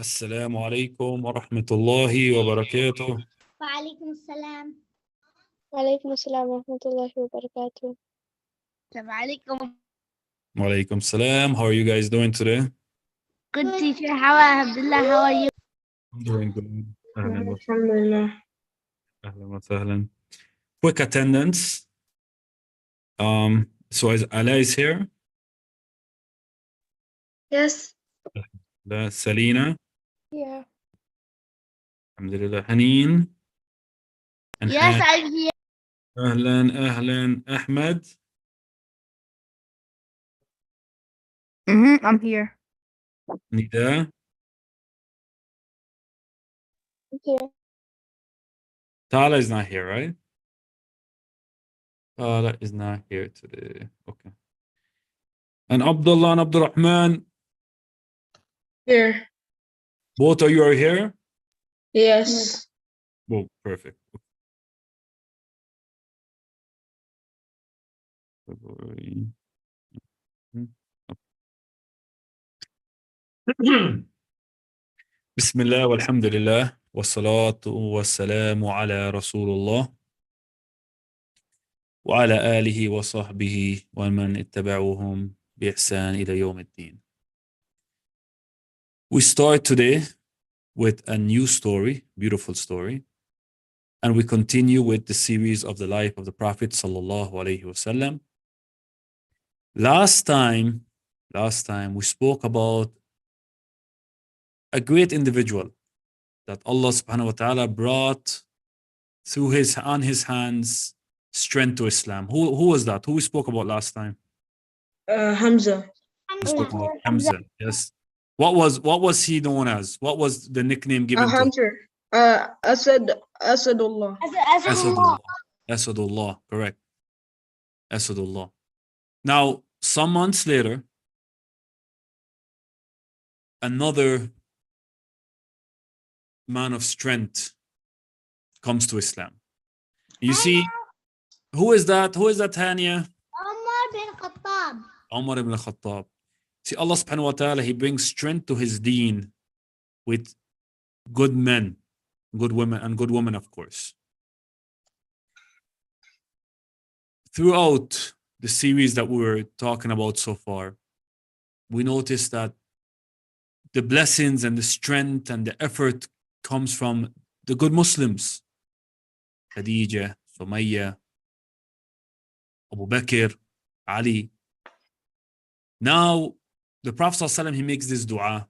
السلام عليكم ورحمة الله وبركاته. وعليكم السلام. وعليكم السلام ورحمة الله وبركاته. السلام عليكم. وعليكم السلام. How are you guys doing today? Good teacher. How are you? I'm doing good. أهلا الحمد لله. وسهلا. Quick attendance. So is Ala is here? Yes. Selina. Yeah. Alhamdulillah. Haneen. And Yes, I'm here. أهلا Ahmed. I'm here. Nida. Here. Tala is not here, right? Tala is not here today. Okay. And Abdullah and Abdurrahman. Here. Both of you are here? Yes. Oh, perfect. February. بسم الله والحمد لله والصلاة والسلام على رسول الله وعلى آله وصحبه ومن اتبعوهم بإحسان إلى يوم الدين. We start today with a new story, beautiful story, and we continue with the series of the life of the Prophet sallallahu alaihi wasallam. Last time we spoke about a great individual that Allah subhanahu wa ta'ala brought through on his hands strength to Islam. Who was that? Who we spoke about last time? Hamza. We spoke about Hamza. Yes. What was he known as? What was the nickname given to him? Hunter. Asadullah. Asadullah. Asadullah, correct. Asadullah. Now, some months later, another man of strength comes to Islam. You see, who is that? Who is that, Tanya? Umar bin Khattab. Umar ibn Khattab. See, Allah subhanahu wa ta'ala, He brings strength to His deen with good men, good women, and good women, of course. Throughout the series that we were talking about so far, we noticed that the blessings and the strength and the effort comes from the good Muslims. Khadija, Sumayya, Abu Bakr, Ali. Now, the Prophet ﷺ, he makes this dua.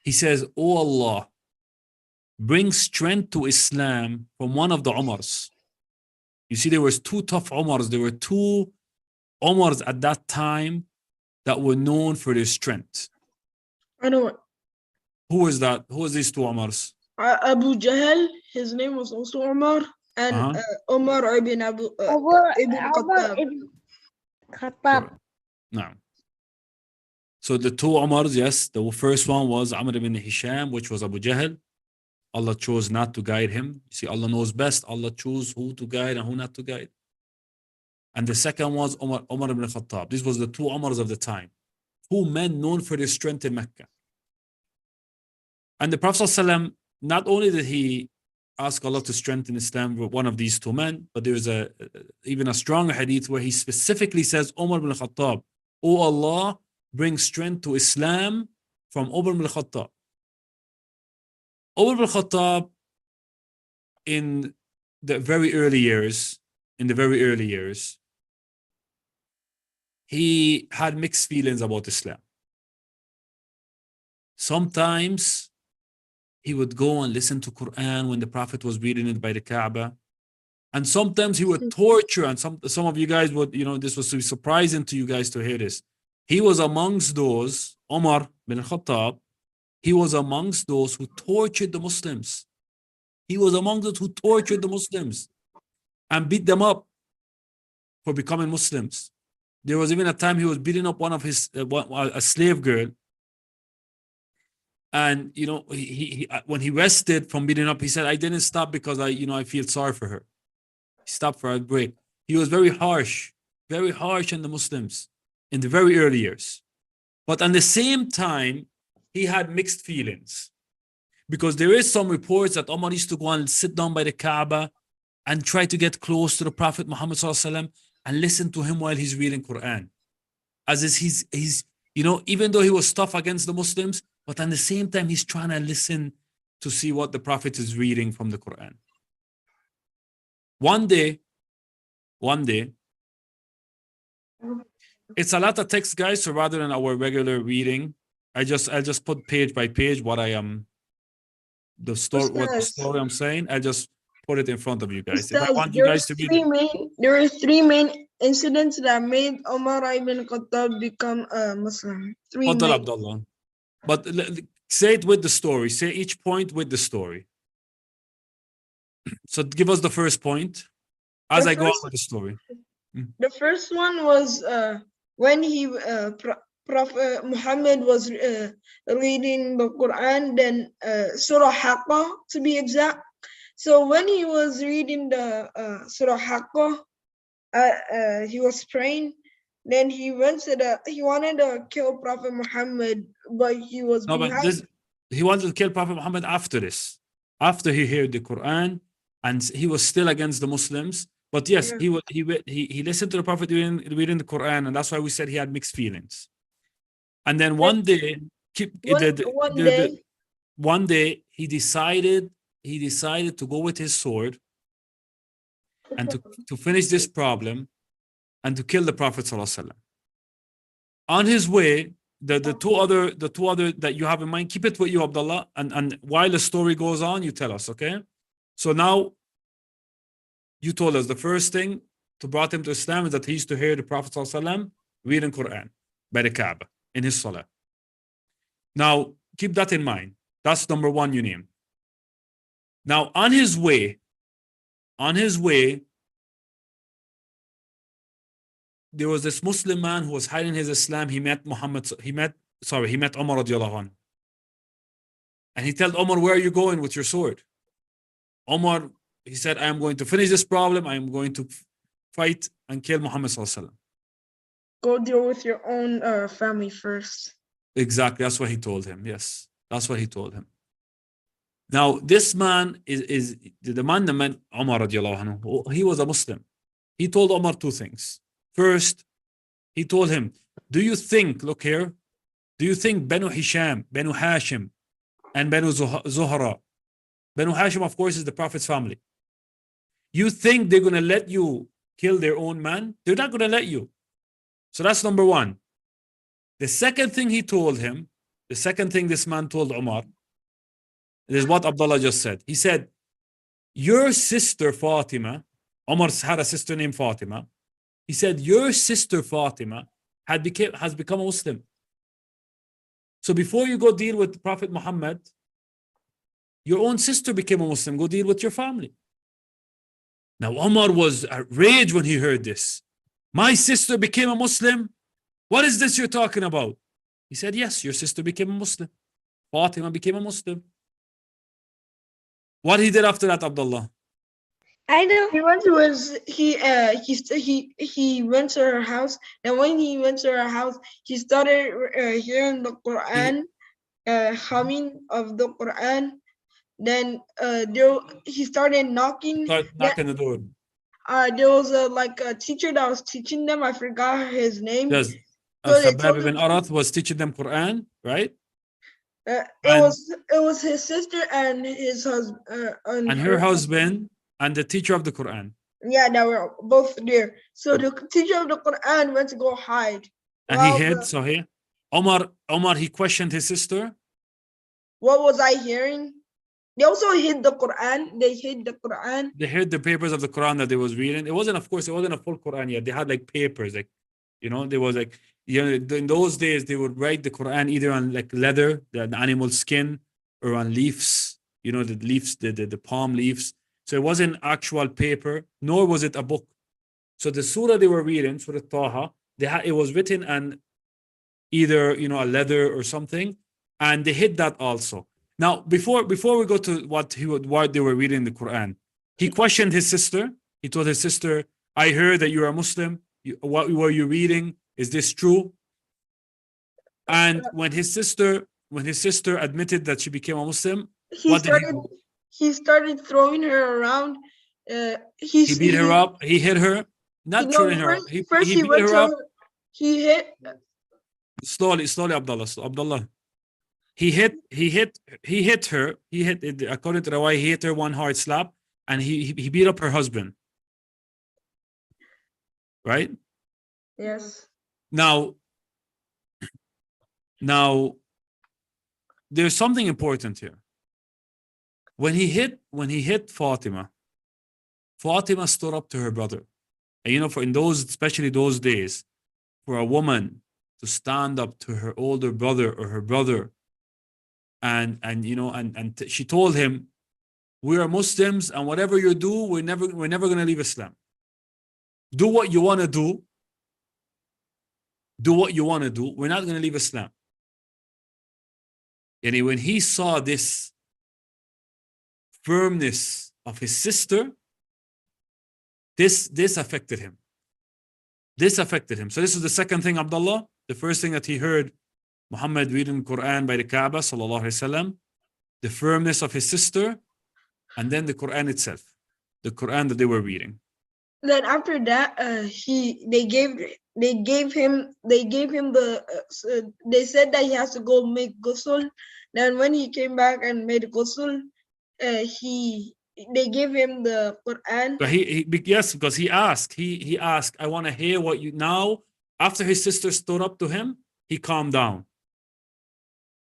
He says, "Oh Allah, bring strength to Islam from one of the Umars." You see, there was two tough Umars. There were two Umars at that time that were known for their strength. I know it. Who was that? Who was these two Umars? Abu Jahl, his name was also Umar, and Umar ibn Khattab. Khattab. No. So the two Umars, yes, the first one was Amr ibn Hisham, which was Abu Jahl. Allah chose not to guide him. You see, Allah knows best. Allah chose who to guide and who not to guide. And the second was Umar ibn Khattab. These was the two Umars of the time. Two men known for their strength in Mecca. And the Prophet ﷺ, not only did he ask Allah to strengthen Islam with one of these two men, but there's even a stronger hadith where he specifically says, Umar ibn Khattab, "Oh Allah, bring strength to Islam from Umar ibn Khattab." Umar ibn Khattab, in the very early years, he had mixed feelings about Islam. Sometimes he would go and listen to Quran when the Prophet was reading it by the Kaaba. And sometimes he would torture, and some of you guys would, this was surprising to you guys to hear this. He was amongst those, Umar bin Khattab, he was amongst those who tortured the Muslims. He was among those who tortured the Muslims and beat them up for becoming Muslims. There was even a time he was beating up one of his, a slave girl. And, he when he rested from beating up, he said, "I didn't stop because I feel sorry for her." He stopped for a break. He was very harsh on the Muslims in the very early years. But at the same time, he had mixed feelings. Because there is some reports that Omar used to go and sit down by the Kaaba and try to get close to the Prophet Muhammad ﷺ and listen to him while he's reading Quran. As is he's even though he was tough against the Muslims, but at the same time he's trying to listen to see what the Prophet is reading from the Quran. One day, it's a lot of text, guys, so rather than our regular reading, I'll just put page by page what I am the story I'm saying. I'll just put it in front of you guys. If I want you guys to read it. There were three main incidents that made Umar ibn Khattab become a Muslim. Abdullah. But say it with the story. Say each point with the story. So give us the first point as I go on with the story. The first one was when Prophet Muhammad was reading the Quran, then Surah Haqqah to be exact. So when he was reading the Surah Haqqah, he was praying. Then he wanted to kill Prophet Muhammad, but he was he wanted to kill Prophet Muhammad after this, after he heard the Quran, and he was still against the Muslims. But yes, he listened to the Prophet reading the Quran, and that's why we said he had mixed feelings. And then one day he decided to go with his sword and to finish this problem and to kill the Prophet ﷺ. On his way, the two other that you have in mind, keep it with you, Abdullah, and while the story goes on, you tell us, okay? So now you told us the first thing to brought him to Islam is that he used to hear the Prophet ﷺ reading Quran by the Kaaba in his salah. Now keep that in mind. That's number one you named. Now on his way, there was this Muslim man who was hiding his Islam. He met Umar radiallahu anhu. And he told Umar, where are you going with your sword? Umar, he said, I am going to finish this problem. I am going to fight and kill Muhammad sallallahu alaihi wasallam. Go deal with your own family first. Exactly. That's what he told him. Yes. That's what he told him. Now, this man is the man Umar radiallahu anhu. He was a Muslim. He told Umar two things. First, he told him, do you think Banu Hisham, Banu Hashim, and Banu Zuhra, Banu Hashim, of course, is the Prophet's family. You think they're going to let you kill their own man? They're not going to let you. So that's number one. The second thing he told him, the second thing this man told Umar, is what Abdullah just said. He said, your sister Fatima, Umar had a sister named Fatima. He said, your sister Fatima has become a Muslim. So before you go deal with Prophet Muhammad, your own sister became a Muslim. Go deal with your family. Now Umar was outraged when he heard this. My sister became a Muslim? What is this you're talking about? He said, yes, your sister became a Muslim. Fatima became a Muslim. What he did after that, Abdullah? I know. He went to her house, and when he went to her house, he started hearing the Quran, humming of the Quran. Then he started knocking. Knocking the door. There was a teacher that was teaching them. I forgot his name. Yes. Khabbab ibn Arath was teaching them Quran, right? It was his sister and his husband and her husband and the teacher of the Quran. Yeah, they were both there. So the teacher of the Quran went to go hide. And he hid. So here, Omar, he questioned his sister. What was I hearing? They also hid the Quran. They hid the Quran. They hid the papers of the Quran that they was reading. It wasn't a full Quran yet. They had like papers, there was like, in those days they would write the Quran either on like leather, the animal skin, or on leaves, the leaves, the palm leaves. So it wasn't actual paper, nor was it a book. So the surah they were reading, Surah Taha, it was written on either a leather or something, and they hid that also. Now, before we go to what they were reading in the Quran, he questioned his sister. He told his sister, I heard that you're a Muslim. What were you reading? Is this true? And when his sister when his sister admitted that she became a Muslim, he what did he started do? he started throwing her around. He beat her up. He hit her. Not no, throwing her up. first He he beat went her to up. her, he hit. Slowly, Abdullah. Abdullah. He hit her. According to the way, he hit her one hard slap, and he beat up her husband. Right? Yes. Now, there's something important here. When he hit Fatima stood up to her brother. And you know, especially those days, for a woman to stand up to her older brother or her brother, and she told him, we are Muslims, and whatever you do, we're never gonna leave Islam. Do what you want to do. Do what you want to do. We're not gonna leave Islam. And when he saw this firmness of his sister, this affected him. This affected him. So this is the second thing, Abdullah. The first thing that he heard Muhammad reading the Quran by the Kaaba, sallallahu alaihi wasallam, the firmness of his sister, and then the Quran itself, the Quran that they were reading. Then after that, they said that he has to go make ghusl. Then when he came back and made ghusl, they gave him the Quran. So yes, because he asked, I want to hear what you now. After his sister stood up to him, he calmed down.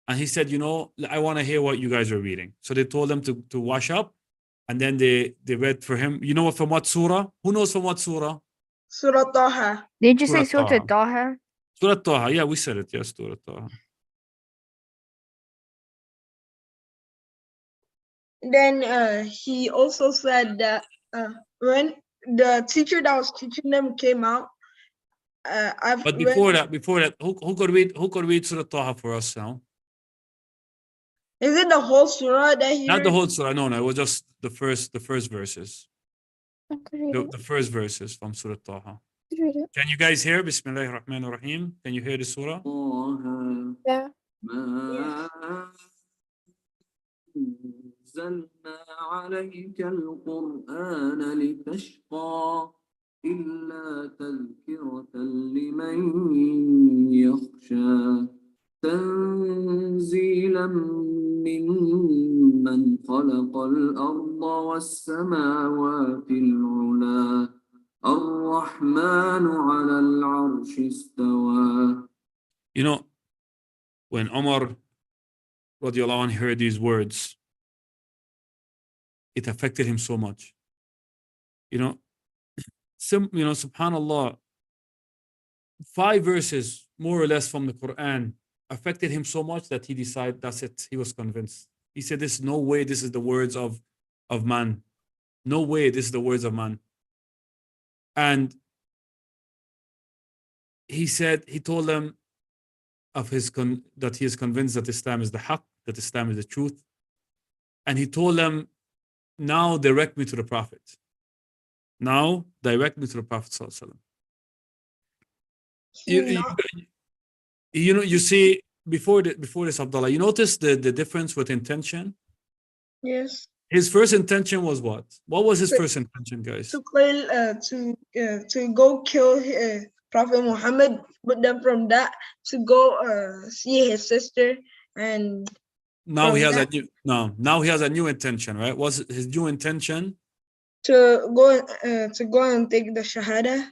And he said, I want to hear what you guys are reading. So they told him to wash up. And then they read for him. You know from what surah? Who knows from what surah? Surah Taha. Did you say Surah Surah Taha? Surah Taha. Yeah, we said it. Yes, Surah Taha. Then he also said that when the teacher that was teaching them came out. But before that, who could read Surah Taha for us now? Is it the whole surah that he Not read? the whole surah. No, it was just the first verses. The first verses from Surah Taha. Can you guys hear? Bismillahir Rahmanir Rahim. Can you hear the surah? Yeah. أنزلنا عليك القرآن لتشقى إلا تذكرة لمن يخشى تنزيلا ممن خلق الأرض والسماوات العلى الرحمن على العرش استوى. You know, when Umar radiallahu anh heard these words, it affected him so much. Subhanallah, 5 verses, more or less, from the Quran affected him so much that he decided, that's it. He was convinced. He said, "There's no way this is the words of man. No way this is the words of man." And he told them of that he is convinced that Islam is the haqq, that Islam is the truth. And he told them, now direct me to the Prophet. Now direct me to the Prophet sallallahu alaihi wasallam. You see, before this, Abdullah, you notice the difference with intention? Yes. His first intention was what? What was his first intention, guys? To go kill Prophet Muhammad, but then from that to go see his sister, and now he has a new intention, right? What's his new intention? To go and take the Shahada.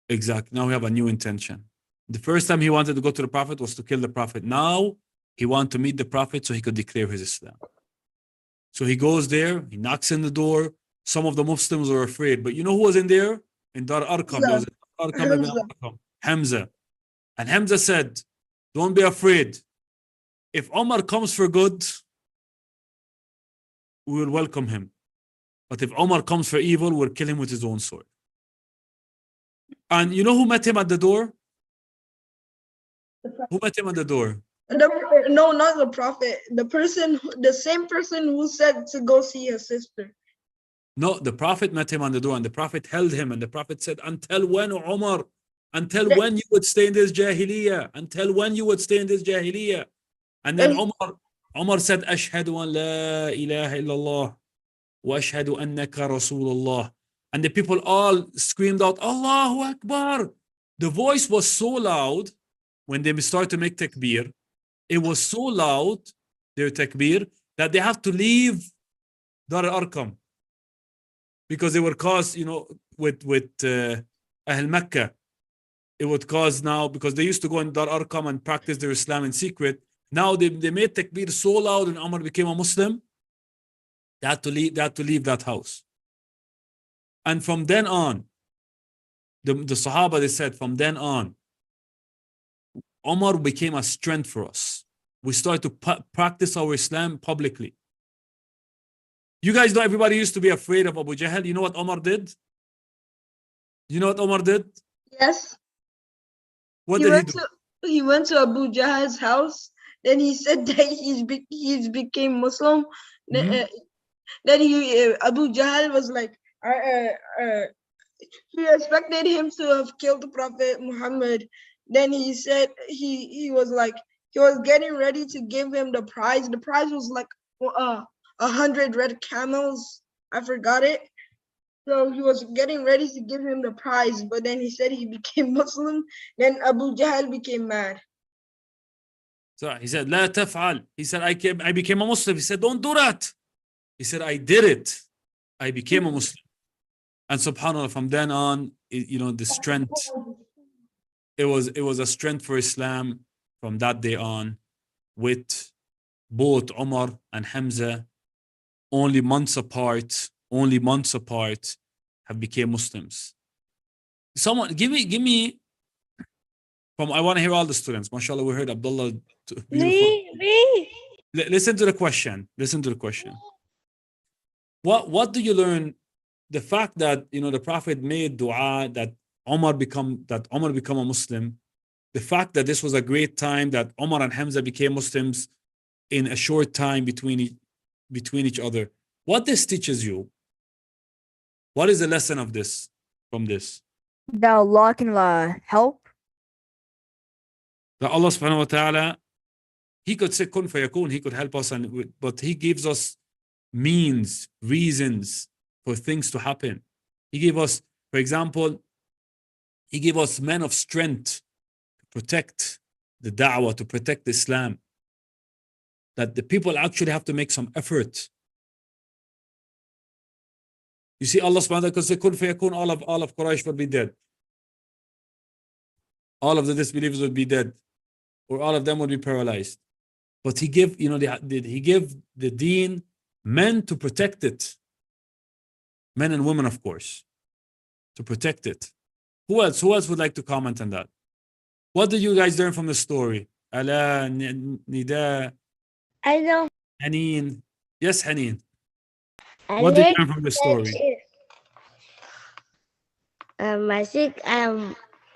Exactly. Now we have a new intention. The first time he wanted to go to the Prophet was to kill the Prophet. Now he wanted to meet the Prophet so he could declare his Islam. So he goes there, he knocks in the door. Some of the Muslims were afraid, but you know who was in there? In Dar Arqam. There was Hamza. And Hamza said, "Don't be afraid. If Omar comes for good, we will welcome him. But if Omar comes for evil, we'll kill him with his own sword." And you know who met him at the door? Who met him at the door? No, not the Prophet. The same person who said to go see his sister. No, the Prophet met him on the door, and the Prophet held him, and the Prophet said, "Until when, Umar? Until when you would stay in this jahiliyyah? Until when you would stay in this jahiliyyah?" And then Umar said, Ashhadu an la ilaha illallah wa ashhadu annaka Rasulullah. And the people all screamed out, Allahu Akbar. The voice was so loud when they started to make takbir. It was so loud, their takbir, that they have to leave Dar al-Arqam because they were caused, with Ahl Makkah. It would cause now, because they used to go in Dar al-Arqam and practice their Islam in secret. Now they made takbir so loud and Umar became a Muslim, they had to leave that house. And from then on, the Sahaba, they said, from then on, Umar became a strength for us. We started to practice our Islam publicly. You guys know everybody used to be afraid of Abu Jahl. You know what Umar did? You know what Umar did? Yes. What did he do? He went to Abu Jahl's house. Then he said that he's became Muslim. Then Abu Jahl was like, he expected him to have killed the Prophet Muhammad. Then he said he was like, he was getting ready to give him the prize. The prize was like 100 red camels. I forgot it. So he was getting ready to give him the prize, but then he said he became Muslim. Then Abu Jahl became mad. So he said, La taf'al. He said, I became a Muslim. He said, don't do that. He said, I did it. I became a Muslim. And subhanAllah, from then on, the strength, it was a strength for Islam from that day on, with both Umar and Hamza only months apart, have became Muslims. Someone, give me, I want to hear all the students. MashaAllah, we heard Abdullah. Me. Listen to the question. What do you learn? The fact that the Prophet made dua that Umar become a Muslim, the fact that this was a great time that Umar and Hamza became Muslims in a short time between each other. What this teaches you? What is the lesson of this from this? That Allah can help. That Allah subhanahu wa ta'ala, He could say kun fayakun, He could help us, but He gives us means, reasons for things to happen. He gave us, for example, He gave us men of strength to protect the da'wah, to protect Islam. That the people actually have to make some effort. You see, Allah subhanahu wa ta'ala could say kun fayakun, all of Quraysh would be dead. All of the disbelievers would be dead, or all of them would be paralyzed. But He gave, He gave the deen men to protect it. Men and women, of course, to protect it. Who else would like to comment on that? What did you guys learn from the story? Ala, Nida, I know. Haneen. Yes, Haneen. I What did you learned learn from the story? I think I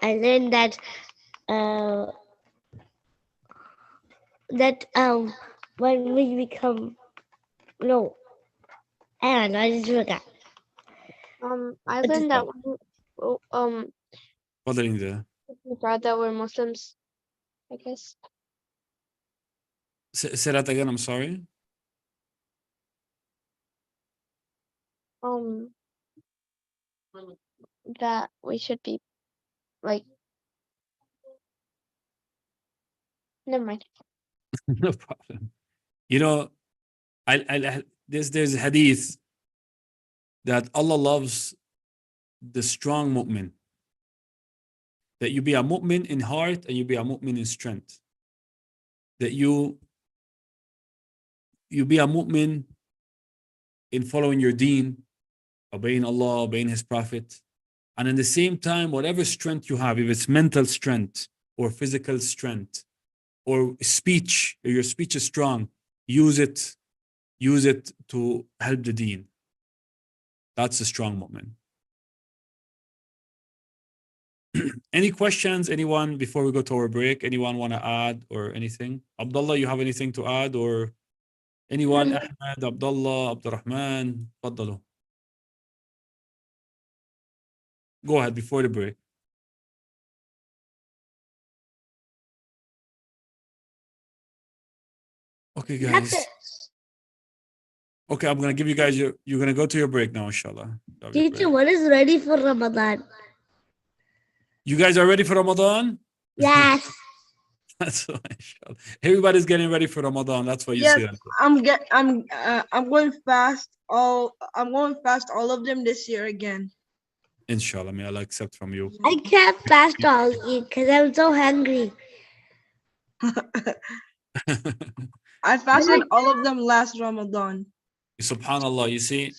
learned that when we become I don't know, I just forgot. I learned that Following the God that we're Muslims, I guess. say that again. I'm sorry. That we should be like. Never mind. No problem. There's a hadith that Allah loves the strong mu'min. That you be a mu'min in heart and you be a mu'min in strength. That you be a mu'min in following your deen, obeying Allah, obeying His Prophet. And in the same time, whatever strength you have, if it's mental strength or physical strength or speech, or your speech is strong, use it to help the deen. That's a strong mu'min. Any questions, anyone, before we go to our break? Anyone want to add or anything? Abdullah, you have anything to add, or anyone? Ahmed, Abdullah, Abdurrahman, Faddalu. Go ahead before the break. Okay, guys. Okay, I'm gonna give you guys you're gonna go to your break now, inshallah. Have your Teacher, break. what is ready for Ramadan? You guys are ready for Ramadan? Yes. That's why, inshallah. Everybody's getting ready for Ramadan. That's why you Yes, see that. I'm going fast. I'm going fast all of them this year again. Inshallah, may Allah accept from you. I can't fast all eat because I'm so hungry. I fasted all of them last Ramadan. Subhanallah, you see,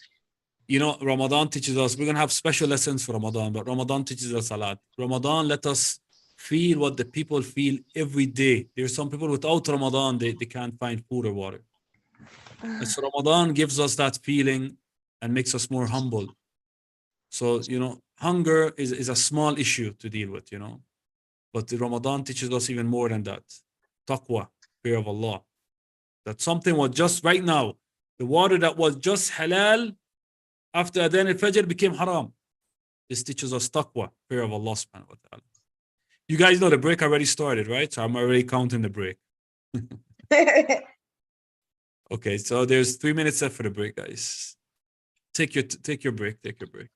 Ramadan teaches us, we're going to have special lessons for Ramadan, but Ramadan teaches us a lot. Ramadan let us feel what the people feel every day. There's some people without Ramadan, they can't find food or water. And so Ramadan gives us that feeling and makes us more humble. So, hunger is a small issue to deal with, but the Ramadan teaches us even more than that. Taqwa, fear of Allah. That something was just right now, the water that was just halal after Adhan al-Fajr became haram. This teaches us taqwa, fear of Allah subhanahu wa ta'ala. You guys know the break already started, right? So I'm already counting the break. Okay, so there's 3 minutes left for the break, guys. Take your break. Take your break.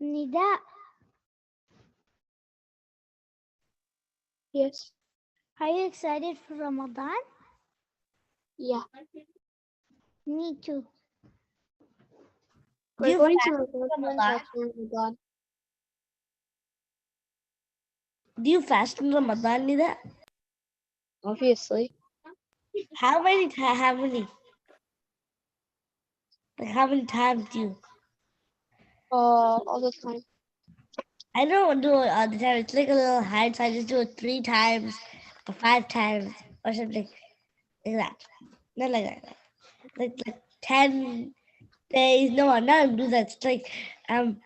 Nida, Yes. are you excited for Ramadan? Yeah. Me too. Do We're you going fast to my for grandparents' Ramadan? house for Ramadan. Do you fast in Ramadan, Nida? Obviously. How many? Like how many times do you? All the time. I don't do it all the time. It's like a little hard, so I just do it 3 times or 5 times or something like that. Not like that. Like 10 days. No, I'm not gonna do that. It's like I'm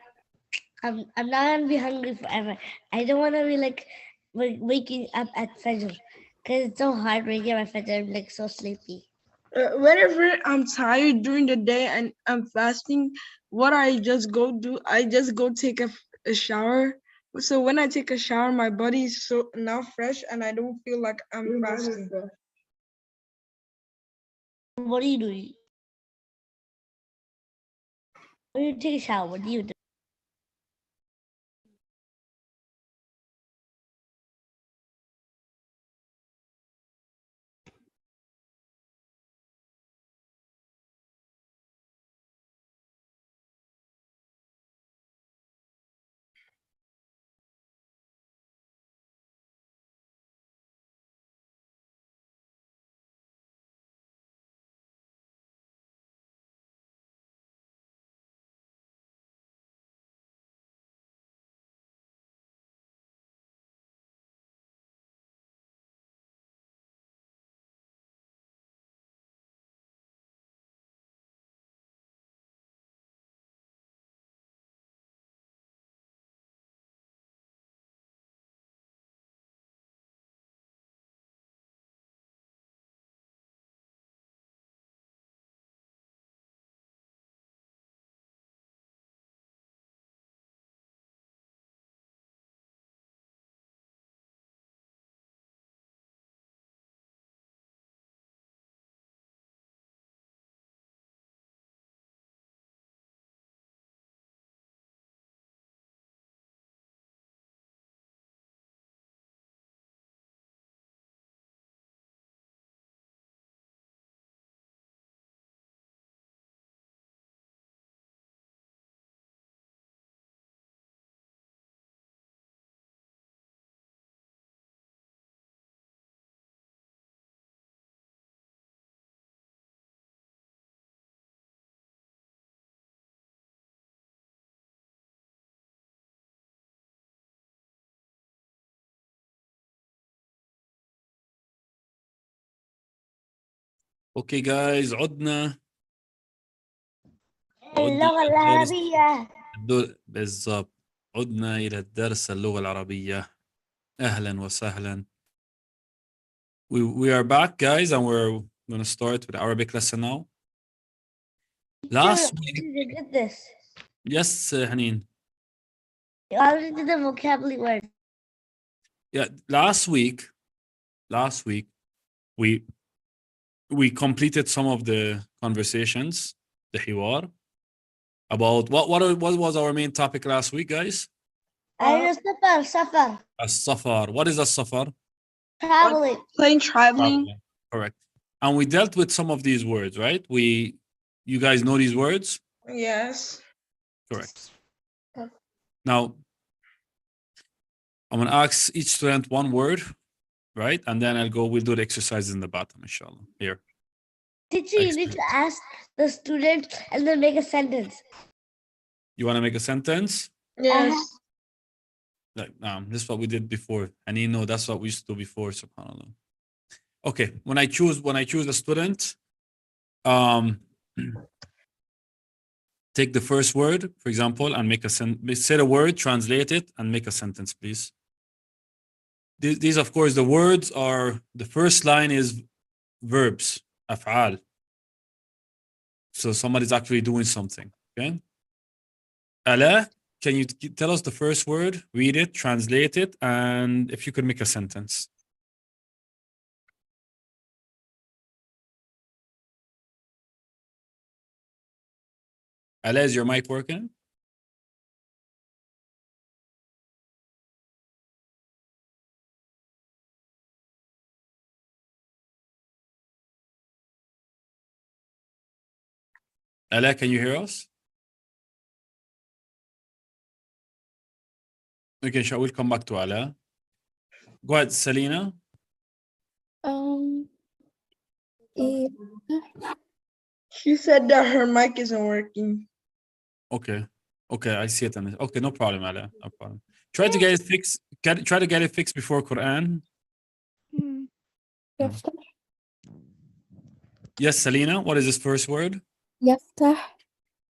not gonna be hungry forever. I don't want to be like waking up at Fajr because it's so hard waking up at Fajr. I'm like so sleepy. Whenever I'm tired during the day and I'm fasting, what I just go do, I just go take a shower. So when I take a shower, my body is so now fresh and I don't feel like I'm fasting. What are you doing? When you take a shower, what do you do? Okay guys, عدنا اللغة العربية. بالضبط، عدنا إلى الدرس اللغة العربية. أهلا وسهلا. We are back guys and we're going to start with Arabic lesson now. Last week, You did this. yes Haneen. You already did the vocabulary word. Yeah, last week we completed some of the conversations, the hiwar, about what was our main topic last week, guys? Safar. As-safar. What is as-safar? Traveling. Plane traveling. Correct. And we dealt with some of these words, right? You guys know these words? Yes. Correct. Now, I'm going to ask each student one word, right? And then we'll do the exercises in the bottom, inshallah. Here. Teacher, you need to ask the student and then make a sentence. You want to make a sentence? Yes. Like, this is what we did before. And you know, that's what we used to do before, subhanAllah. Okay, when I choose a student, take the first word, for example, and say the word, translate it, and make a sentence, please. These, of course, the words are, the first line is verbs, af'al. So somebody's actually doing something, okay? Ala, can you tell us the first word, read it, translate it, and if you could make a sentence? Ala, is your mic working? Ala, can you hear us? Okay, we'll come back to Ala. Go ahead, Selena. Yeah. She said that her mic isn't working. Okay, I see it. Okay, no problem, Ala. No problem. Try to get it fixed. Try to get it fixed before Quran. يفتح. Yes, Selena. What is this first word? يفتح.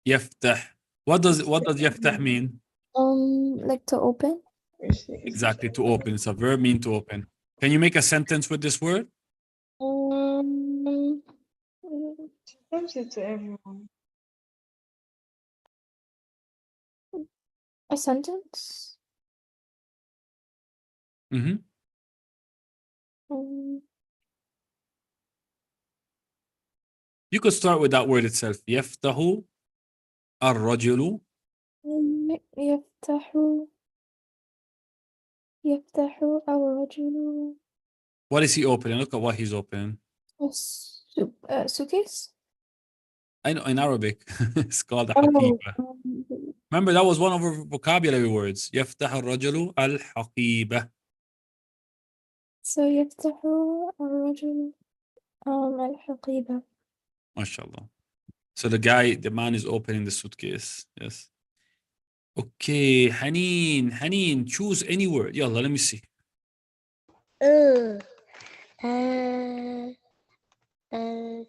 Yaftah. What does yaftah mean? Like to open. Exactly, to open. It's a verb, mean to open. Can you make a sentence with this word? Sometimes it's to everyone. A sentence. Mm-hmm. You could start with that word itself. Yaftahu ar-rajulu. يفتح الرجل. What is he opening? Look at what he's opening. Suitcase. I know in Arabic it's called a haqiba. Remember, that was one of our vocabulary words. يفتح الرجل الحقيبة. So يفتح الرجل الحقيبة. MashaAllah. So the man is opening the suitcase. Yes. Okay, Haneen, choose any word. Yalla, let me see. Can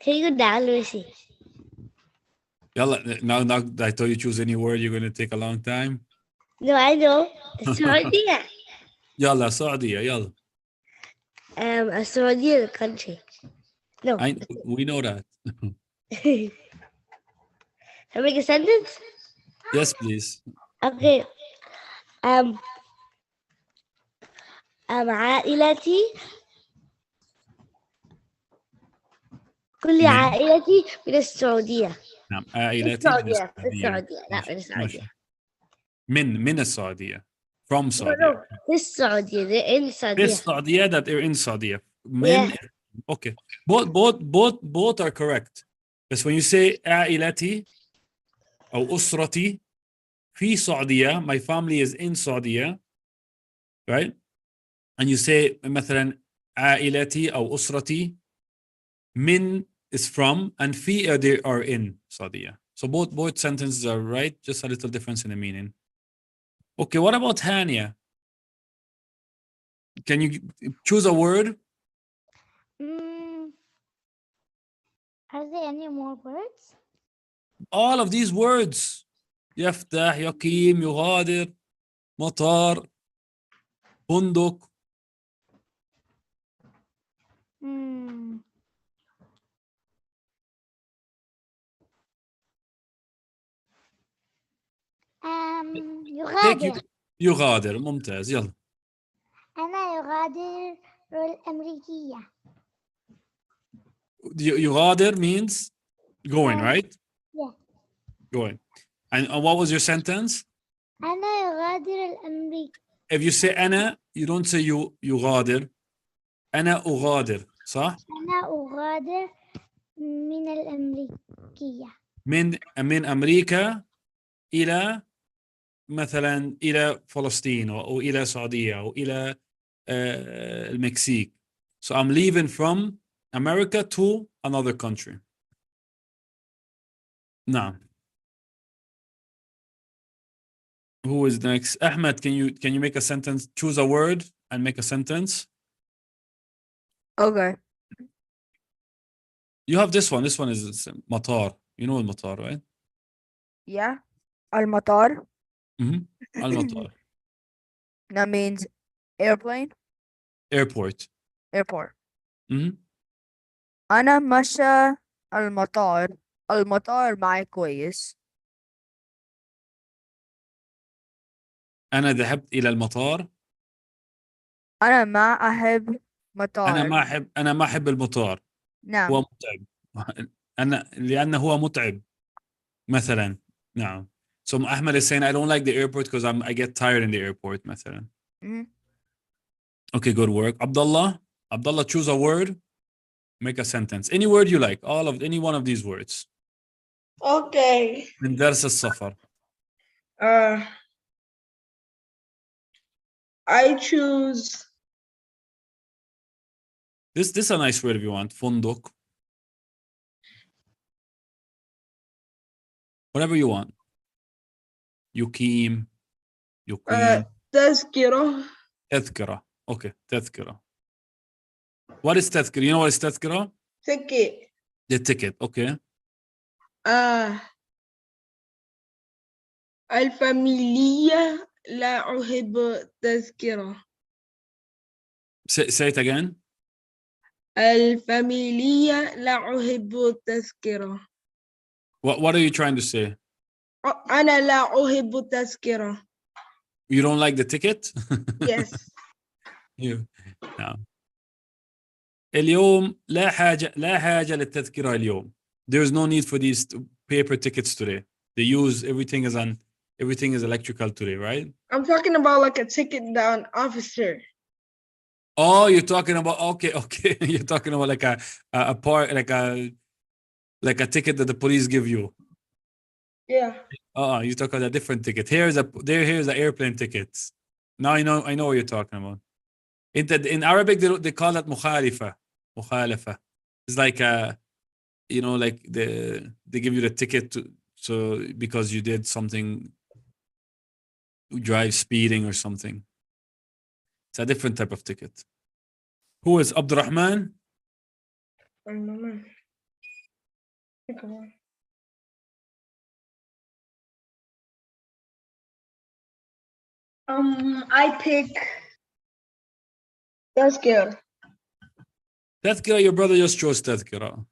you go down? Let me see. Yalla, now that I told you choose any word, you're going to take a long time. No, I know. Saudi. Yalla, Saudiya, yalla. A Saudi country. No. We know that. Can I make a sentence? Yes, please. Okay. عائلتي كل عائلتي من السعودية. نعم، عائلتي من السعودية. لا، من السعودية. من السعودية. From Saudi. No, this Saudi, they're in Saudi. This Saudi, that they're in Saudi. Yeah. Okay. Both are correct. Because when you say عائلتي أو أسرتي في سعودية, my family is in Saudi, right? And you say مثلا عائلتي أو أسرتي من is from and في they are in Saudi. So both sentences are right, just a little difference in the meaning. Okay, what about Hania? Can you choose a word? Are there any more words? All of these words. يفتح, يقيم, يغادر, مطار, فندق. Hmm. Take يغادر. it. يغادر. ممتاز. يلا. أنا يغادر الأمريكية. يغادر means going, right? Yeah. Going. And what was your sentence? أنا يغادر الأمريكية. If you say أنا, you don't say يغادر. أنا أغادر. صح؟ أنا أغادر من الأمريكية. من أمريكا إلى مثلا إلى فلسطين أو إلى السعودية أو إلى المكسيك. So I'm leaving from America to another country. نعم. Who is next? Ahmed, can you make a sentence? Choose a word and make a sentence. Okay. You have this one. This one is matar. You know matar, right? Yeah. Al-Matar. Al-matar. That means airplane. Airport. Airport. Mhm. أنا ماشى المطار. المطار معي كويس. أنا ذهبت إلى المطار. أنا ما أحب مطار. أنا ما أحب المطار. نعم. هو متعب. لأنه هو متعب مثلا. نعم. So Ahmed is saying I don't like the airport because I get tired in the airport مثلا. Okay, good work. Abdullah, choose a word, make a sentence. Any word you like, any one of these words. Okay. من درس السفر. I choose. This is a nice word if you want. فندق. Whatever you want. يقيم. تذكرة. تذكرة. Okay, تذكرة. What is تذكرة? You know what is تذكرة? Ticket. The ticket. Okay. الفاميلية لا أحب تذكرة. Say it again. الفاميلية لا أحب تذكرة. What are you trying to say? أنا لا أحب تذكرة. You don't like the ticket? Yes. No. اليوم لا حاجة للتذكرة اليوم. There's no need for these paper tickets today. They use everything is electrical today, right? I'm talking about like a ticket down officer. Oh, you're talking about okay. You're talking about like a part like a ticket that the police give you. Yeah. Oh, you talk about a different ticket. Here's the airplane tickets. Now I know what you're talking about. In Arabic they call it مخالفة. It's like like they give you the ticket so because you did something, drive speeding or something. It's a different type of ticket. Who is Abdurrahman? I pick تذكرة. تذكرة, your brother just chose تذكرة.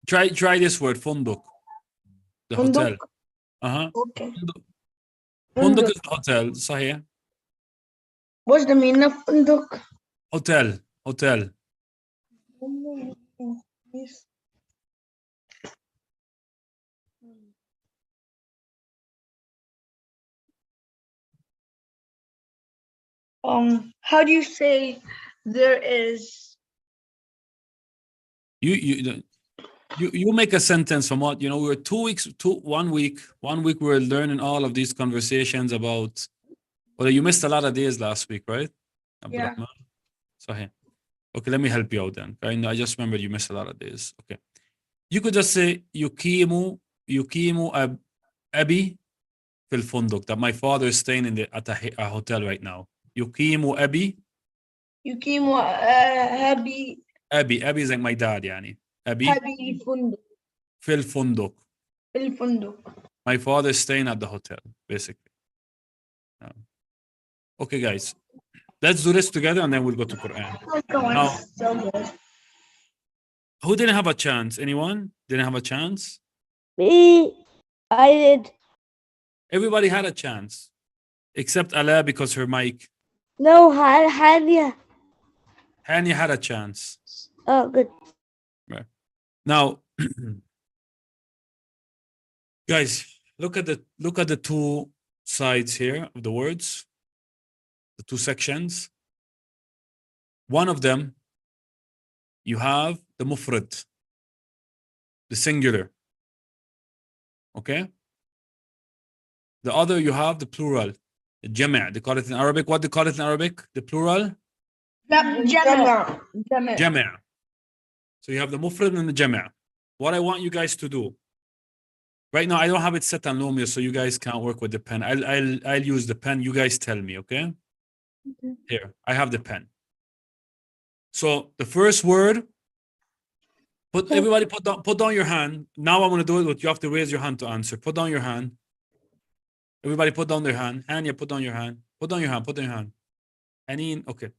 Try this word, فندق. The hotel. Okay. فندق is the hotel, صحيح. What's the meaning of فندق? Hotel. How do you say there is? You make a sentence from what, we were 1 week we were learning all of these conversations about, well, you missed a lot of days last week, right? Yeah. صحيح. Okay, let me help you out then. I just remembered you missed a lot of days. Okay. You could just say يقيم أبي في الفندق, that my father is staying at a hotel right now. يقيم أبي. يقيم أبي. أبي is like my dad يعني. أبي أبي فندق. في الفندق. في الفندق. My father is staying at the hotel, basically. Okay, guys. Let's do this together and then we'll go to Quran. Now, So good. who didn't have a chance? Anyone? Didn't have a chance? Me, I did. Everybody had a chance. Except Ala because her mic. No, Hania. Hania had a chance. Oh, good. Now, guys, look at the two sides here of the words, the two sections. One of them, you have the mufrad, the singular. Okay? The other, you have the plural, the jama'. They call it in Arabic. What do they call it in Arabic? The plural? جمع. Jama'. So you have the mufrad and the jama'. What I want you guys to do. Right now, I don't have it set on Lumia, so you guys can't work with the pen. I'll use the pen. You guys tell me, okay? Here, I have the pen. So the first word, everybody put down your hand. Now I'm gonna do it, but you have to raise your hand to answer. Put down your hand. Everybody put down their hand. Hania, put down your hand. Put down your hand. Put down your hand. Haneen, okay.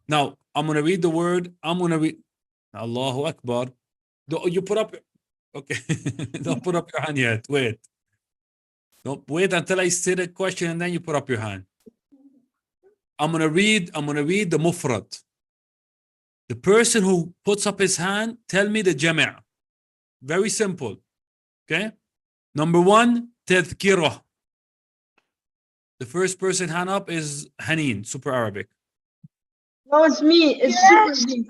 Now I'm gonna read the word. I'm gonna read. Allahu Akbar. You put up. Okay. Don't put up your hand yet. Wait. Don't wait until I say the question and then you put up your hand. I'm gonna read the mufrad. The person who puts up his hand, tell me the jama'. Very simple. Okay? Number one, tadhkirah. The first person hand up is Haneen, Super Arabic. No, it's me. It's Super D.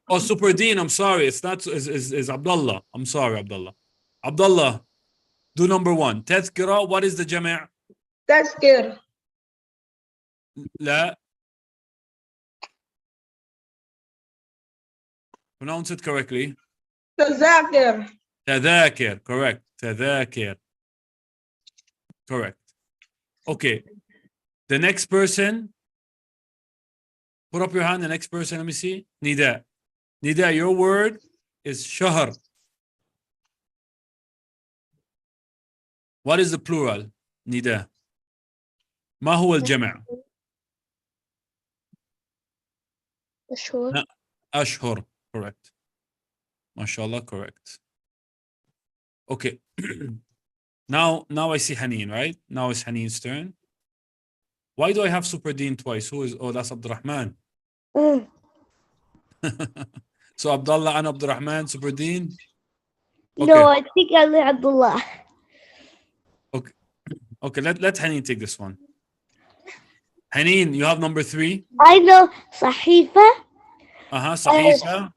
Oh, Super Deen, I'm sorry. It's not, is Abdullah. I'm sorry, Abdullah. Abdullah, do number one. Tadhkirah, what is the jama'? تذكر. La. Pronounce it correctly. تذاكر. تذاكر, correct. تذاكر. Correct. Okay. The next person, put up your hand. The next person, let me see. Nida. Nida, your word is shahr. What is the plural? Nida. ما هو الجمع؟ Sure. أشهر. Correct. MashaAllah, correct. Okay. Now I see Haneen, right? Now it's Haneen's turn. Why do I have Super Deen twice? Who is? Oh, that's Abdurrahman. So Abdullah and Abdurrahman, Super Deen. Okay. No, I think only Abdullah. Okay, let Haneen take this one. Haneen, you have number 3. I know Sahifa. Sahifa.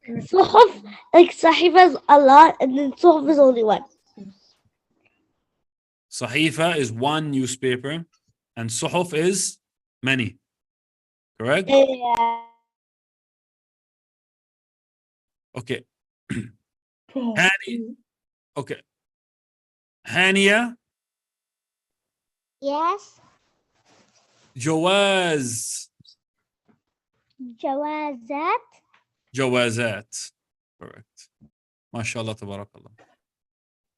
Suhuf, like Sahifa is a lot, and then Suhuf is only one. Sahifa is one newspaper, and Suhuf is many. Correct? Yeah. Okay. Okay. Hania. Yes. Jawaz. Jawazat. Jawazat. Correct. MashaAllah, tabarakallah.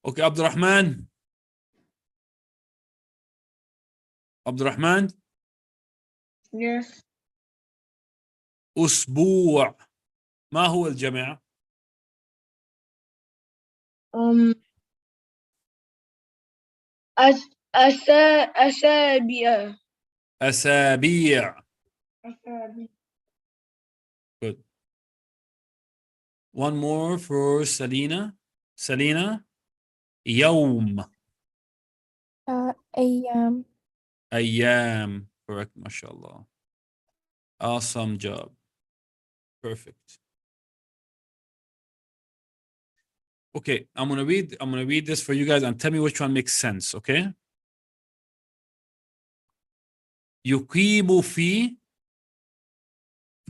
Okay, Abdurrahman. Abdurrahman. Yes. أسبوع. ما هو الجمع؟ أسابيع. أسابيع. Good. One more for Salina. Salina. يوم. أيام. أيام. Correct, mashallah. Awesome job. Perfect. Okay, I'm gonna read this for you guys and tell me which one makes sense, okay? يقيم في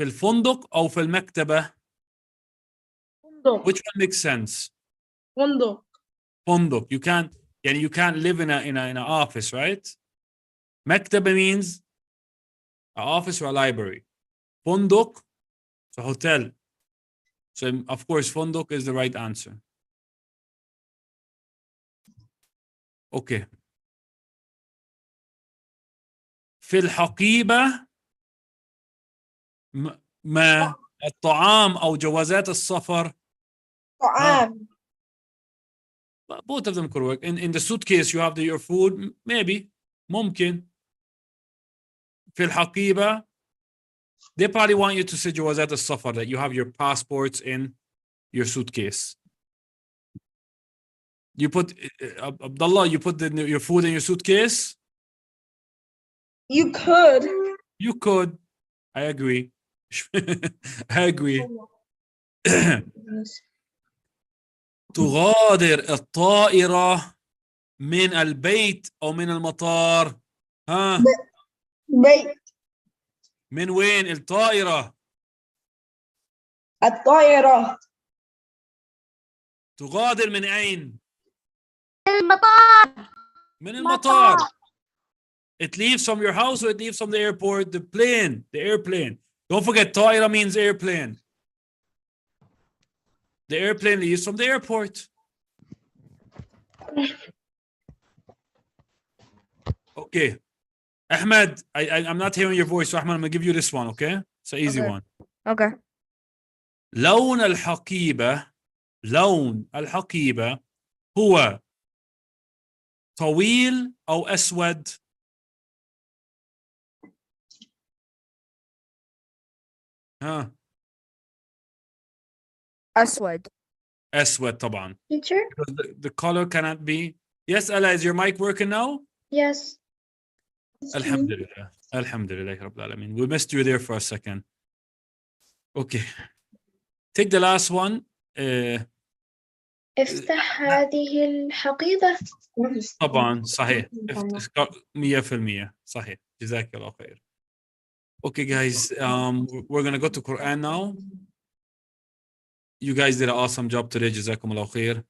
الفندق أو في المكتبة. فندق. Which one makes sense? فندق. فندق. You can't live in an office, right? مكتبة means an office or a library. فندق, it's a hotel. So, of course, فندق is the right answer. Okay. في الحقيبة ما الطعام أو جوازات السفر. طعام. Both of them could work. In the suitcase you have your food. Maybe. ممكن. في الحقيبة they probably want you to say جوازات السفر, that you have your passports in your suitcase. You put Abdullah, you put your food in your suitcase? You could. You could. I agree. I agree. تغادر الطائرة من البيت أو من المطار. ها؟ بيت. من وين الطائرة؟ الطائرة. تغادر من أين؟ المطار. من المطار. It leaves from your house or it leaves from the airport? The plane, the airplane. Don't forget, طائرة means airplane. The airplane leaves from the airport. Okay. Ahmed, I'm not hearing your voice, so Ahmed, I'm going to give you this one, okay? It's an easy one. Okay. لون الحقيبة هو طويل أو أسود؟ ها؟ أسود. أسود طبعا. Teacher? The color cannot be. Yes, Ella, is your mic working now? Yes. Alhamdulillah. Alhamdulillah Rabbil Alameen. We missed you there for a second. Okay. Take the last one. افتح هذه الحقيبة. طبعا صحيح. 100% صحيح. جزاك الله خير. Okay, guys, we're gonna go to Quran now. You guys did an awesome job today. جزاكم الله خير.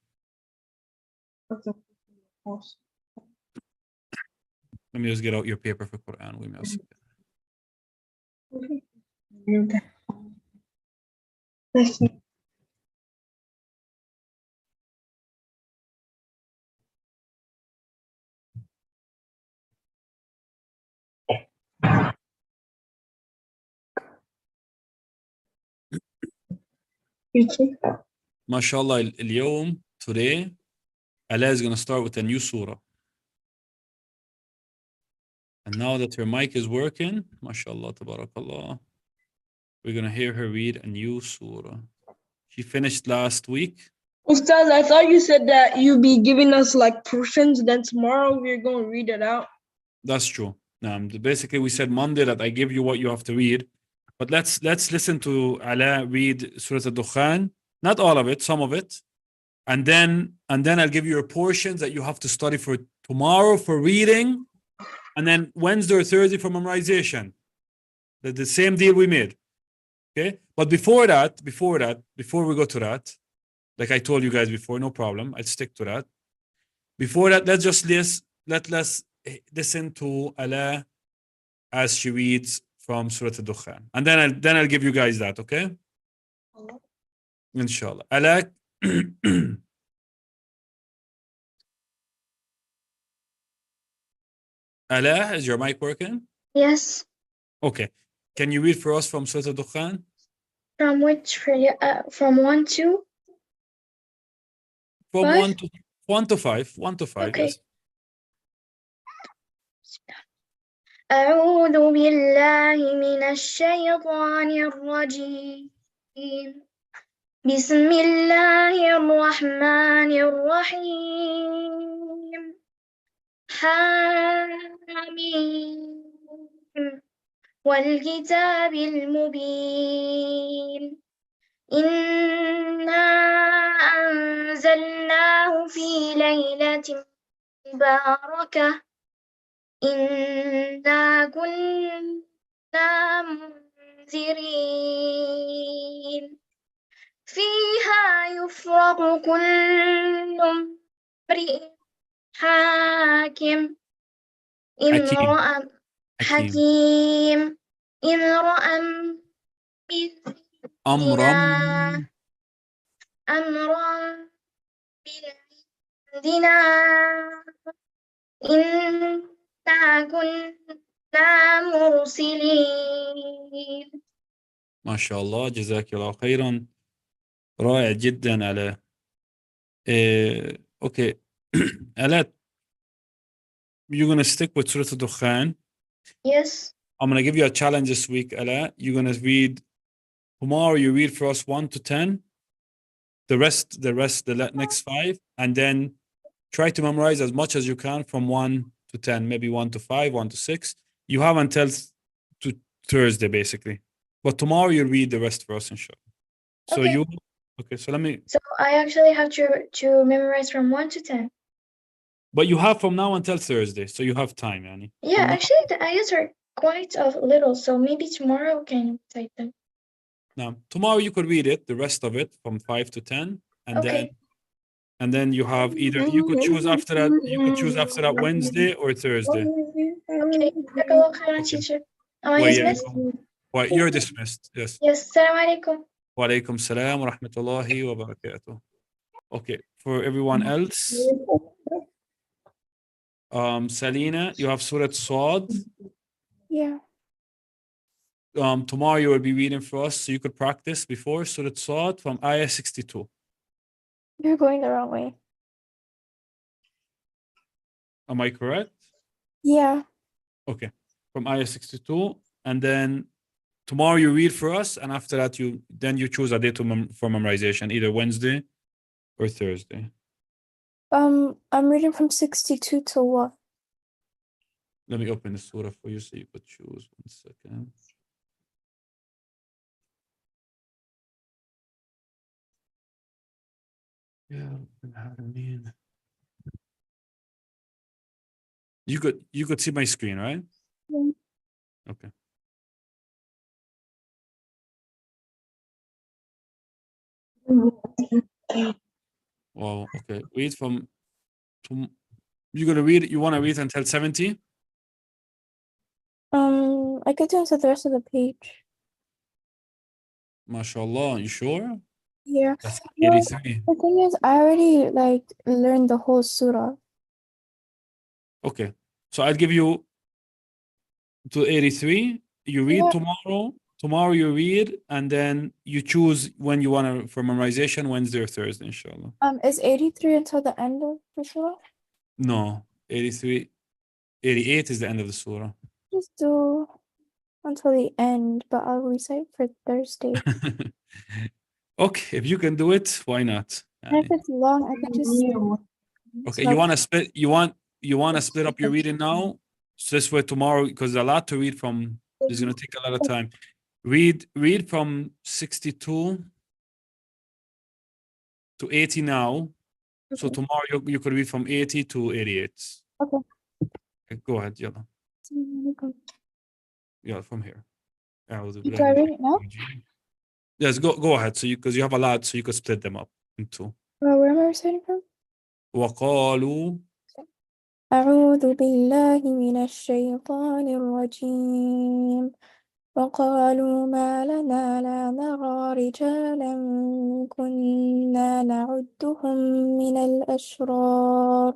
Let me just get out your paper for Quran. We must. MashaAllah, اليوم, today, Allah is going to start with a new surah. And now that her mic is working, MashaAllah, tabarakallah, we're going to hear her read a new surah. She finished last week. Ustadh, I thought you said that you'd be giving us like portions, then tomorrow we're going to read it out. That's true. Basically, we said Monday that I give you what you have to read. But let's listen to Ala read Surah Al-Dukhan. Not all of it, some of it. And then I'll give you your portions that you have to study for tomorrow for reading. And then Wednesday or Thursday for memorization. The same deal we made. Okay? But before we go to that, like I told you guys before, no problem. I'll stick to that. Before that, let's listen to Ala as she reads from Surah Al-Dukhan. And then I'll give you guys that, okay? Inshallah. Ala, Ala, is your mic working? Yes. Okay. Can you read for us from Surah Al-Dukhan? From which, from 1 to? From 5? 1 to 5. 1 to 5, Okay. yes. أعوذ بالله من الشيطان الرجيم. بسم الله الرحمن الرحيم. حاميم والكتاب المبين. إنا أنزلناه في ليلة مباركة. إنا كنا منذرين. فيها يفرق كل امرئ حكيم إن رأى أمرا أمرا من عندنا إنا كنا مرسلين. ما شاء الله جزاك الله خيرا رائع جدا آلاء. Okay. آلاء, you're gonna stick with Surah Al-Dukhan. Yes. I'm gonna give you a challenge this week, Ala. You're gonna read tomorrow. You read for us 1 to 10. The next 5, and then try to memorize as much as you can from 1 to 10, maybe 1 to 5, 1 to 6. You have until to Thursday, basically. But tomorrow you read the rest for us, inshallah. So Okay. so let me. So I actually have to memorize from 1 to 10. But you have from now until Thursday, so you have time, Yani. Yeah, From now- actually the ayahs are quite a little, so maybe tomorrow can cite them. Now, tomorrow you could read it, the rest of it, from 5 to 10, and Okay. then you have either you could choose after that Wednesday or Thursday. Okay. Jazakallah khairan, Okay. teacher. Am I Well, dismissed? well, you're dismissed. Yes. Yes. Assalamu alaikum. Wa alaikum salam wa rahmatullahi wa barakatuh. Okay. For everyone else, Salina, you have Surah Sad. Yeah. Tomorrow you will be reading for us, so you could practice before Surah Sad from Ayah 62. You're going the wrong way. Am I correct? Yeah. Okay. From Ayah 62, and then tomorrow you read for us, and after that you choose a day for memorization, either Wednesday or Thursday. I'm reading from 62 to what? Let me open the surah for you so you could choose. 1 second. Yeah, I mean, you could see my screen, right? Yeah. Okay. Wow. Okay. Read from. You're gonna read. You want to read until 70? I could do until the rest of the page. MashaAllah. You sure? Yeah. That's No, 83. the thing is, I already learned the whole surah. Okay. So I'll give you to 83. You read Yeah. tomorrow. Tomorrow you read, and then you choose when you want to for memorization, Wednesday or Thursday, inshallah. Is 83 until the end of the surah? No, 83, 88 is the end of the surah. Just do until the end, but I'll recite for Thursday. Okay, if you can do it, why not? And if it's long, I could just Okay, like- you want to split? You want to split up your reading now, so this way tomorrow, because there's a lot to read from. It's going to take a lot of time. Read from 62 to 80 now. So Okay. tomorrow you could read from 80 to 88. Okay. Okay, go ahead, yalla. Do Yeah, from here. I read it now? Yes, go ahead. So because you have a lot, so you could split them up into. Where am I reciting from? وقالوا أعوذ بالله من الشيطان الرجيم وقالوا ما لنا لا نرى رجالا كنا نعدهم من الأشرار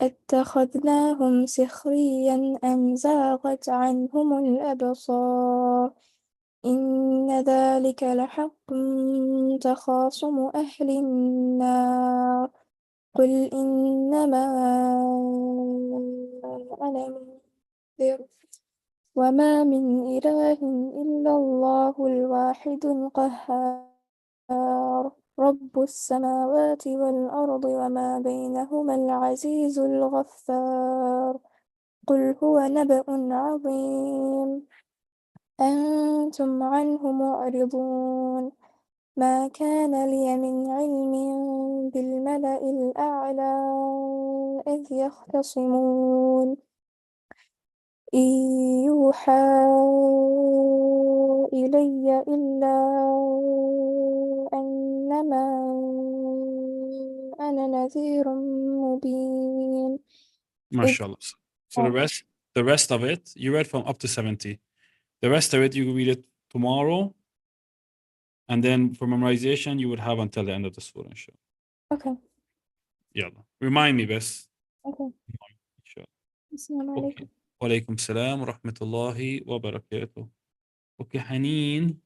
اتخذناهم سخريا أم زاغت عنهم الأبصار إن ذلك لحق تخاصم أهل النار قل إنما أنا منذر وما من إله إلا الله الواحد القهار رب السماوات والأرض وما بينهما العزيز الغفار قل هو نبأ عظيم أنتم عنه معرضون ما كان لي من علم بالملأ الأعلى إذ يختصمون إن يوحى إلي إلا أنما أنا نذير مبين. MashaAllah. So the rest of it, you read from up to 70. The rest of it, you read it tomorrow. And then for memorization, you would have until the end of the surah, inshallah. Okay. Yalla. Remind me best. Okay. Inshallah. Assalamu Okay. alaikum. Walaikum salam wa rahmatullahi wa barakatuh. Okay, Haneen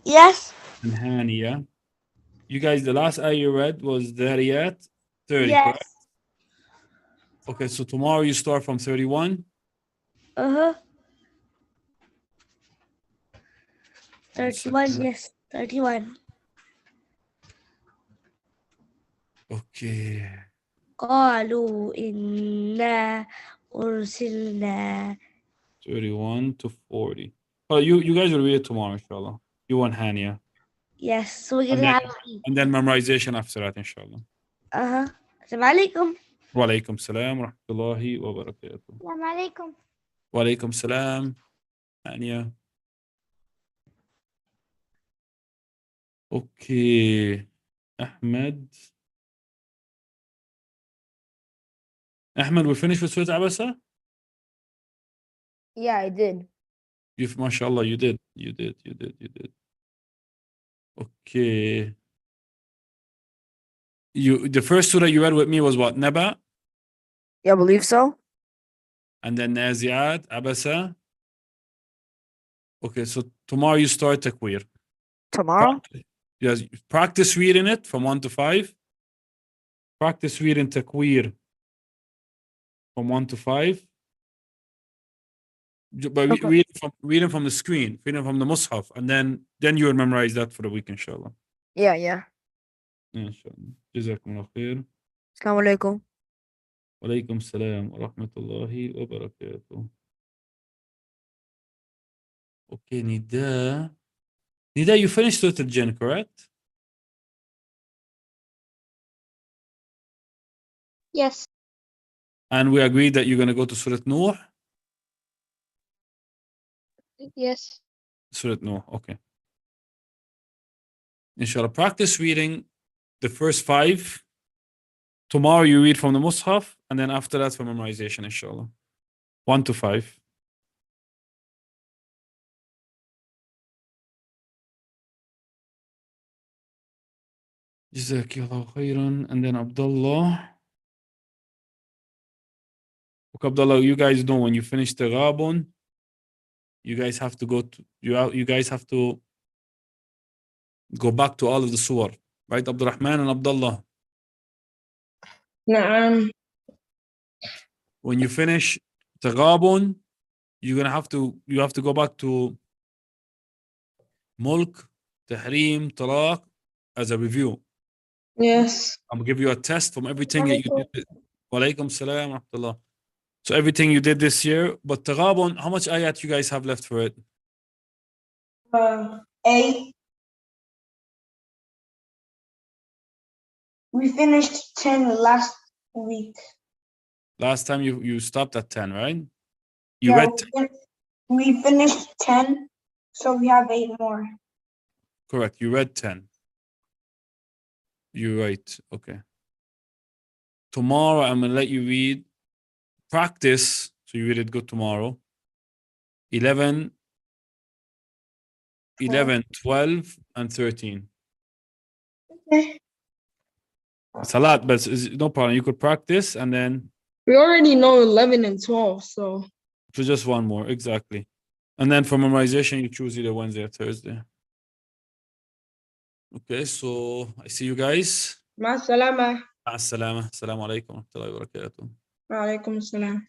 Yes. and Hania. You guys, the last ayah you read was Dhariyat 30, Yes. correct? Okay, so tomorrow you start from 31. Uh-huh. One 31, second. yes. 31. Okay. قالوا إنا أرسلنا 31 to 40. Oh, you guys will read it tomorrow, inshallah. You and Hania. Yes, so we're And gonna then, have a week. and then memorization after that, inshallah. Uh-huh. Assalamu alaikum. Wa alaikum salam wa rahmatullahi wa barakatuh. Assalamu alaikum. Wa alaikum salam, Hania. Okay. Ahmed. Ahmed, we finished with Surah Abasa? Yeah, I did. MashaAllah, you did. You did. Okay. The first surah you read with me was what? Naba? Yeah, I believe so. And then Nazi'at, Abasa. Okay, so tomorrow you start Takwir. Tomorrow? Yes, practice reading it from 1 to 5. Practice reading Takwir from 1 to 5. But Okay. reading from the screen, reading from the Mus'haf, and then you will memorize that for the week, inshallah. Yeah. Inshallah. Jazakumullah khair. Assalamu alaikum. Wa alaikum salam wa rahmatullahi wa barakatuh. Okay, Nida. Nida, you finished Surah Al-Jinn, correct? Yes. And we agreed that you're going to go to Surah Nuh? Yes. Surah Nuh, okay. Inshallah, practice reading the first 5. Tomorrow you read from the Mus'haf, and then after that for memorization, inshallah. 1 to 5. Jazakallah khairan. And then Abdullah. Okay, Abdullah, you guys know when you finish the Ghabun, you guys have to you guys have to go back to all of the surah. Right, Abdurrahman and Abdullah? Na'am. When you finish Taghabun, you have to go back to Mulk, Tahrim, Talaq as a review. Yes. I'm gonna give you a test from everything that you did. Wa alaikum salam wa rahmatullah. So everything you did this year, but Taghabun, how much ayat you guys have left for it? 8. We finished 10 last week. Last time you stopped at 10, right? You read 10. We finished 10, so we have 8 more. Correct. You read 10. You're right. Okay. Tomorrow I'm gonna let you read. Practice, so you read it good tomorrow. 11, 12, and 13. Okay. It's a lot, but it's no problem. You could practice and then We already know 11 and 12, so. just one more, exactly. And then for memorization, you choose either Wednesday or Thursday. Okay, so I see you guys. Ma salama. Assalamu alaikum wa rahmatullahi wa barakatuh. Wa alaikum assalam.